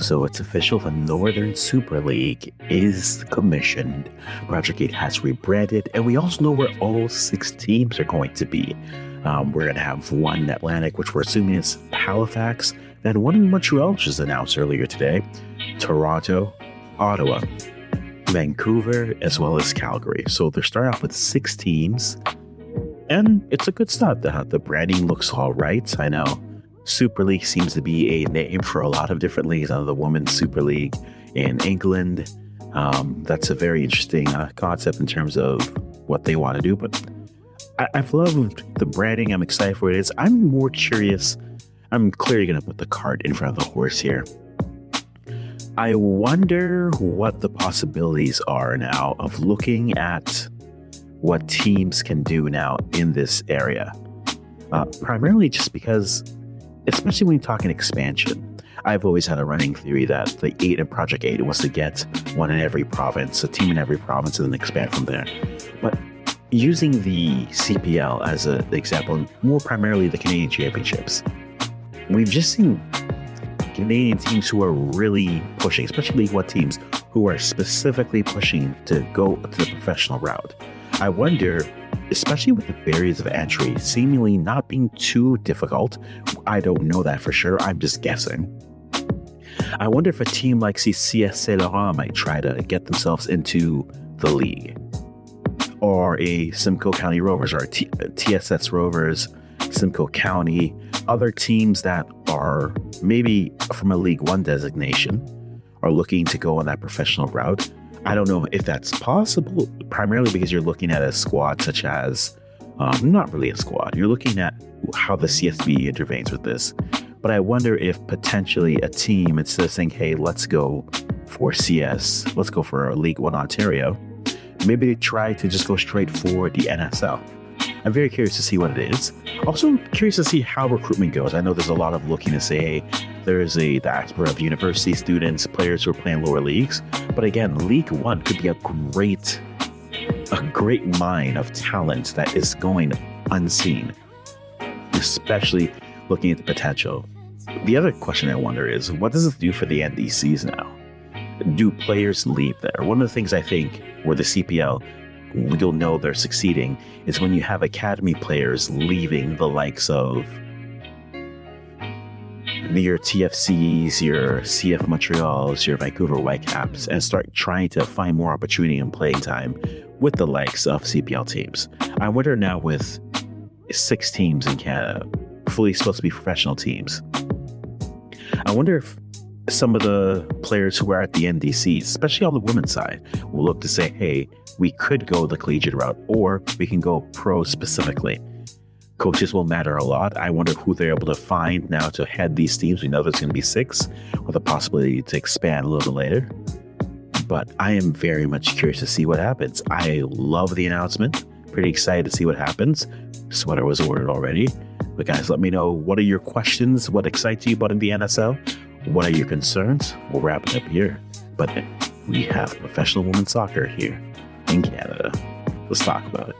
So it's official, the Northern Super League is commissioned. Project 8 has rebranded, and we also know where all 6 teams are going to be. We're going to have one in Atlantic, which we're assuming is Halifax, then one in Montreal, which was announced earlier today, Toronto, Ottawa, Vancouver, as well as Calgary. So they're starting off with 6 teams, and it's a good start. The branding looks all right. I know Super League seems to be a name for a lot of different leagues. I know the Women's Super League in England. That's a very interesting concept in terms of what they want to do. But I've loved the branding. I'm excited for it. I'm more curious. I'm clearly going to put the cart in front of the horse here. I wonder what the possibilities are now of looking at what teams can do now in this area. Primarily just because, especially when you're talking expansion, I've always had a running theory that the 8 in Project 8 was to get one in every province, a team in every province, and then expand from there. But using the CPL as an example, more primarily the Canadian Championships, we've just seen Canadian teams who are really pushing, especially League One teams, who are specifically pushing to go to the professional route. I wonder, especially with the barriers of entry seemingly not being too difficult, I don't know that for sure, I'm just guessing. I wonder if a team like CS Saint Laurent might try to get themselves into the league, or a Simcoe County Rovers, or TSS Rovers, Simcoe County, other teams that are maybe from a League One designation are looking to go on that professional route. I don't know if that's possible, primarily because you're looking at a squad such as, not really a squad, you're looking at how the CSB intervenes with this. But I wonder if potentially a team, instead of saying, hey, let's go for CS, let's go for a League One Ontario, maybe they try to just go straight for the NSL. I'm very curious to see what it is. Also curious to see how recruitment goes. I know there's a lot of looking to say, hey, there's a diaspora of university students, players who are playing lower leagues. But again, League One could be a great mine of talent that is going unseen, especially looking at the potential. The other question I wonder is, what does this do for the NDCs now? Do players leave there? One of the things I think where the CPL, you'll know they're succeeding, is when you have academy players leaving the likes of your TFCs, your CF Montreals, your Vancouver Whitecaps, and start trying to find more opportunity and playing time with the likes of CPL teams. I wonder now, with 6 teams in Canada, fully supposed to be professional teams, I wonder if some of the players who are at the NDCs, especially on the women's side, will look to say, hey, we could go the collegiate route, or we can go pro specifically. Coaches will matter a lot. I wonder who they're able to find now to head these teams. We know there's going to be 6, with a possibility to expand a little bit later. But I am very much curious to see what happens. I love the announcement. Pretty excited to see what happens. Sweater was ordered already. But guys, let me know, what are your questions? What excites you about in the NSL? What are your concerns? We'll wrap it up here. But we have professional women's soccer here in Canada. Let's talk about it.